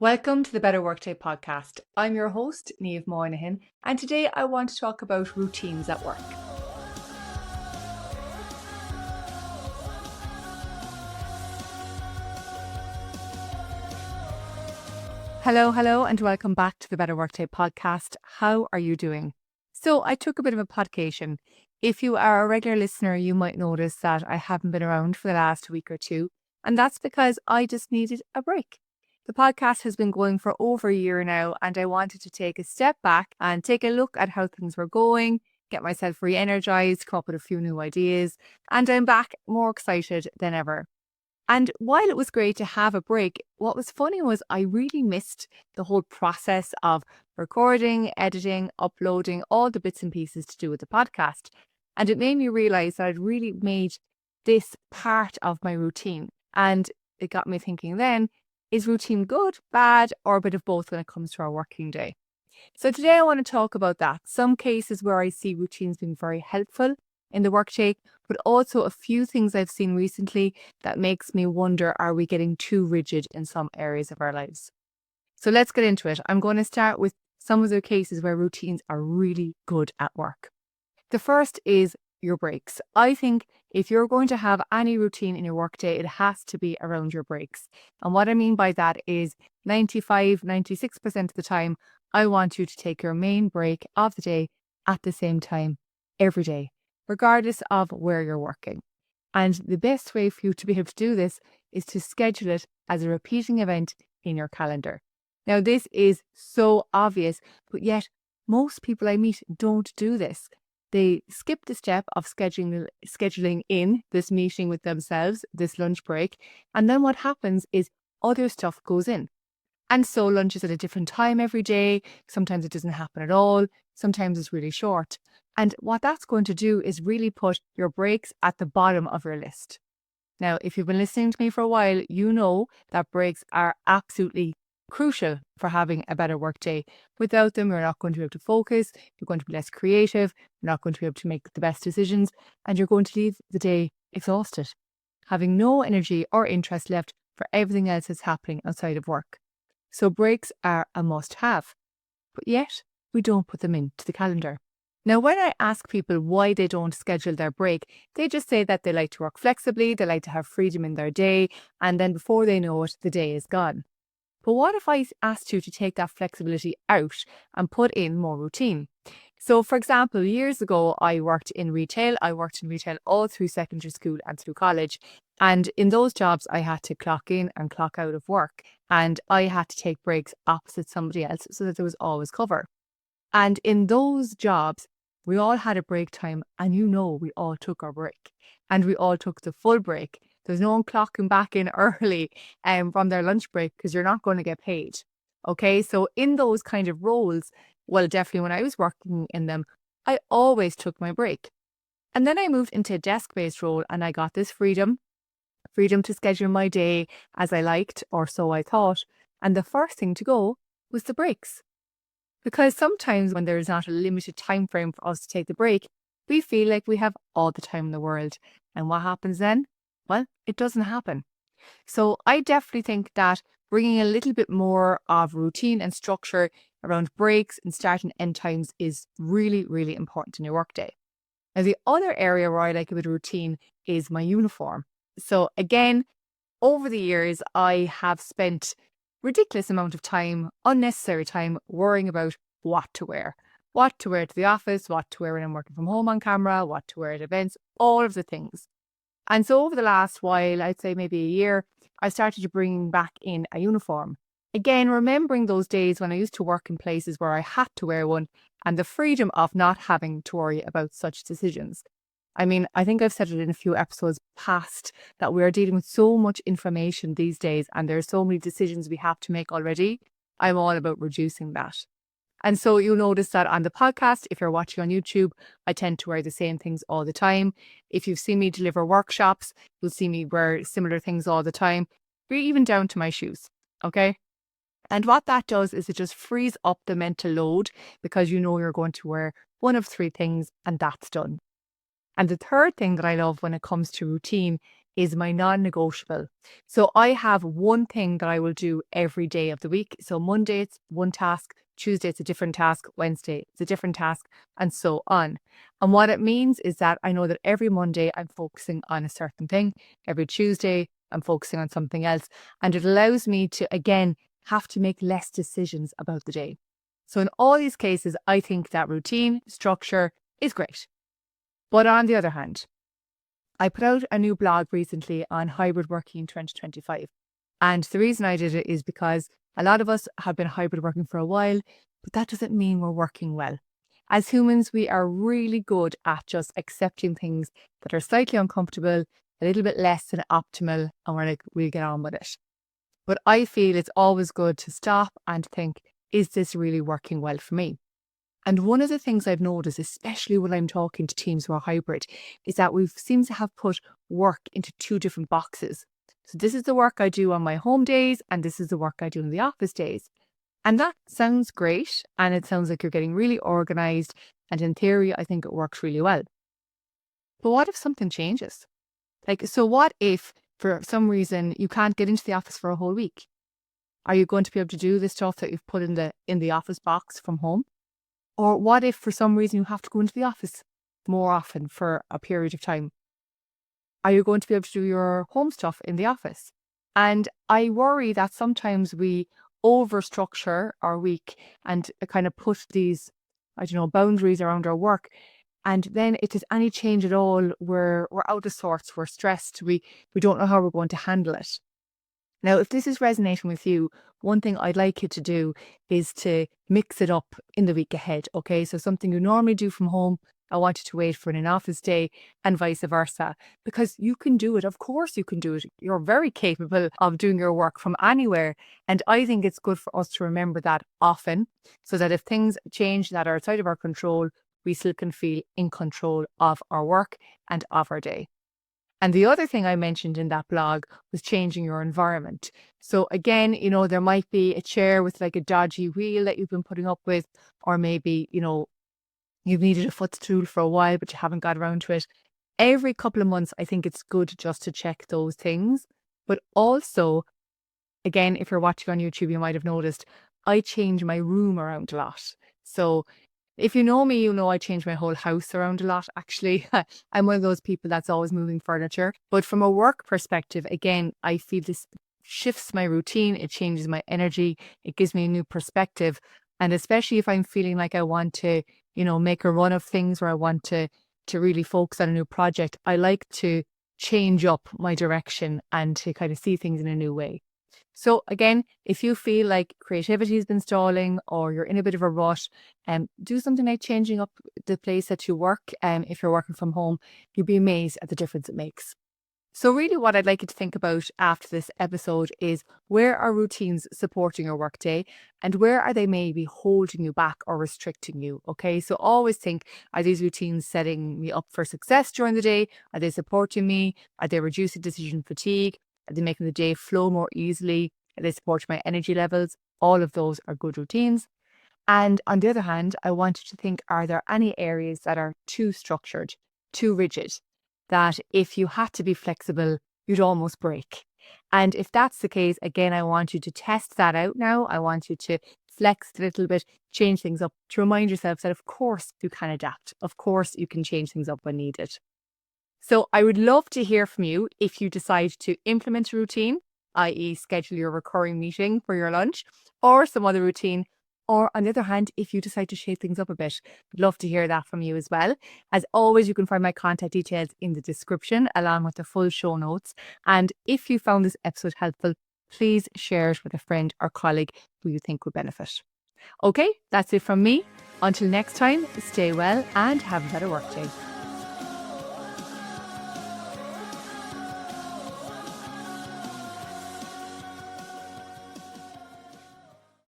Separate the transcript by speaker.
Speaker 1: Welcome to the Better Workday Podcast. I'm your host, Niamh Moynihan, and today I want to talk about routines at work. Hello, and welcome back to the Better Workday Podcast. How are you doing? So I took a bit of a podcation. If you are a regular listener, you might notice that I haven't been around for the last week or two, and that's because I just needed a break. The podcast has been going for over a year now, and I wanted to take a step back and take a look at how things were going, get myself re-energized, come up with a few new ideas, and I'm back more excited than ever. And while it was great to have a break, what was funny was I really missed the whole process of recording, editing, uploading, all the bits and pieces to do with the podcast. And it made me realize that I'd really made this part of my routine. And it got me thinking then, is routine good, bad, or a bit of both when it comes to our working day? So today I want to talk about that. Some cases where I see routines being very helpful in the workday, but also a few things I've seen recently that makes me wonder, are we getting too rigid in some areas of our lives? So let's get into it. I'm going to start with some of the cases where routines are really good at work. The first is your breaks. I think if you're going to have any routine in your workday, it has to be around your breaks. And what I mean by that is 96% of the time, I want you to take your main break of the day at the same time every day, regardless of where you're working. And the best way for you to be able to do this is to schedule it as a repeating event in your calendar. Now, this is so obvious, but yet most people I meet don't do this. They skip the step of scheduling in this meeting with themselves, this lunch break. And then what happens is other stuff goes in. And so lunch is at a different time every day. Sometimes it doesn't happen at all. Sometimes it's really short. And what that's going to do is really put your breaks at the bottom of your list. Now, if you've been listening to me for a while, you know that breaks are absolutely crucial for having a better work day. Without them, you're not going to be able to focus. You're going to be less creative. You're not going to be able to make the best decisions. And you're going to leave the day exhausted, having no energy or interest left for everything else that's happening outside of work. So breaks are a must-have, but yet we don't put them into the calendar. Now, when I ask people why they don't schedule their break, they just say that they like to work flexibly, they like to have freedom in their day, and then before they know it, the day is gone. But what if I asked you to take that flexibility out and put in more routine? So, for example, years ago, I worked in retail. I worked in retail all through secondary school and through college. And in those jobs, I had to clock in and clock out of work. And I had to take breaks opposite somebody else so that there was always cover. And in those jobs, we all had a break time, and we all took our break. And we all took the full break. There's no one clocking back in early from their lunch break because you're not going to get paid. Okay, so in those kind of roles, well, definitely when I was working in them, I always took my break. And then I moved into a desk-based role and I got this freedom to schedule my day as I liked, or so I thought. And the first thing to go was the breaks. Because sometimes when there is not a limited time frame for us to take the break, we feel like we have all the time in the world. And what happens then? Well, it doesn't happen. So I definitely think that bringing a little bit more of routine and structure around breaks and start and end times is really, really important in your workday. Now, the other area where I like a bit of routine is my uniform. So again, over the years, I have spent ridiculous amount of time, unnecessary time, worrying about what to wear to the office, what to wear when I'm working from home on camera, what to wear at events, all of the things. And so over the last while, I'd say maybe a year, I started to bring back in a uniform. Again, remembering those days when I used to work in places where I had to wear one and the freedom of not having to worry about such decisions. I mean, I think I've said it in a few episodes past that we're dealing with so much information these days and there are so many decisions we have to make already. I'm all about reducing that. And so you'll notice that on the podcast, if you're watching on YouTube, I tend to wear the same things all the time. If you've seen me deliver workshops, you'll see me wear similar things all the time, even down to my shoes. Okay. And what that does is it just frees up the mental load because you know you're going to wear one of three things and that's done. And the third thing that I love when it comes to routine is my non-negotiable. So I have one thing that I will do every day of the week. So Monday, it's one task. Tuesday, it's a different task. Wednesday, it's a different task, and so on. And what it means is that I know that every Monday I'm focusing on a certain thing. Every Tuesday, I'm focusing on something else. And it allows me to, again, have to make less decisions about the day. So in all these cases, I think that routine structure is great. But on the other hand, I put out a new blog recently on hybrid working in 2025. And the reason I did it is because a lot of us have been hybrid working for a while, but that doesn't mean we're working well. As humans, we are really good at just accepting things that are slightly uncomfortable, a little bit less than optimal, and we're like, we'll get on with it. But I feel it's always good to stop and think, is this really working well for me? And one of the things I've noticed, especially when I'm talking to teams who are hybrid, is that we seem to have put work into two different boxes. So this is the work I do on my home days, and this is the work I do in the office days. And that sounds great. And it sounds like you're getting really organized. And in theory, I think it works really well. But what if something changes? So what if for some reason you can't get into the office for a whole week? Are you going to be able to do the stuff that you've put in the office box from home? Or what if for some reason you have to go into the office more often for a period of time? Are you going to be able to do your home stuff in the office? And I worry that sometimes we overstructure our week and kind of put these, boundaries around our work. And then if there's any change at all, we're out of sorts, we're stressed, we don't know how we're going to handle it. Now, if this is resonating with you, one thing I'd like you to do is to mix it up in the week ahead, okay? So something you normally do from home, I want you to wait for an office day and vice versa, because you can do it. Of course you can do it. You're very capable of doing your work from anywhere. And I think it's good for us to remember that often, so that if things change that are outside of our control, we still can feel in control of our work and of our day. And the other thing I mentioned in that blog was changing your environment. So again, there might be a chair with like a dodgy wheel that you've been putting up with, or maybe, you've needed a footstool for a while, but you haven't got around to it. Every couple of months, I think it's good just to check those things. But also, again, if you're watching on YouTube, you might have noticed I change my room around a lot. So if you know me, I change my whole house around a lot, actually. I'm one of those people that's always moving furniture. But from a work perspective, again, I feel this shifts my routine. It changes my energy. It gives me a new perspective. And especially if I'm feeling like I want to, make a run of things, or I want to really focus on a new project, I like to change up my direction and to kind of see things in a new way. So again, if you feel like creativity has been stalling, or you're in a bit of a rush, do something like changing up the place that you work. If you're working from home, you'll be amazed at the difference it makes. So really what I'd like you to think about after this episode is, where are routines supporting your workday, and where are they maybe holding you back or restricting you? Okay, so always think, are these routines setting me up for success during the day? Are they supporting me? Are they reducing decision fatigue? Are they making the day flow more easily? Are they supporting my energy levels? All of those are good routines. And on the other hand, I want you to think, are there any areas that are too structured, too rigid, that if you had to be flexible, you'd almost break? And if that's the case, again, I want you to test that out now. I want you to flex a little bit, change things up, to remind yourself that of course you can adapt. Of course you can change things up when needed. So I would love to hear from you if you decide to implement a routine, i.e. schedule your recurring meeting for your lunch, or some other routine. Or on the other hand, if you decide to shake things up a bit, I'd love to hear that from you as well. As always, you can find my contact details in the description, along with the full show notes. And if you found this episode helpful, please share it with a friend or colleague who you think would benefit. Okay, that's it from me. Until next time, stay well and have a better workday.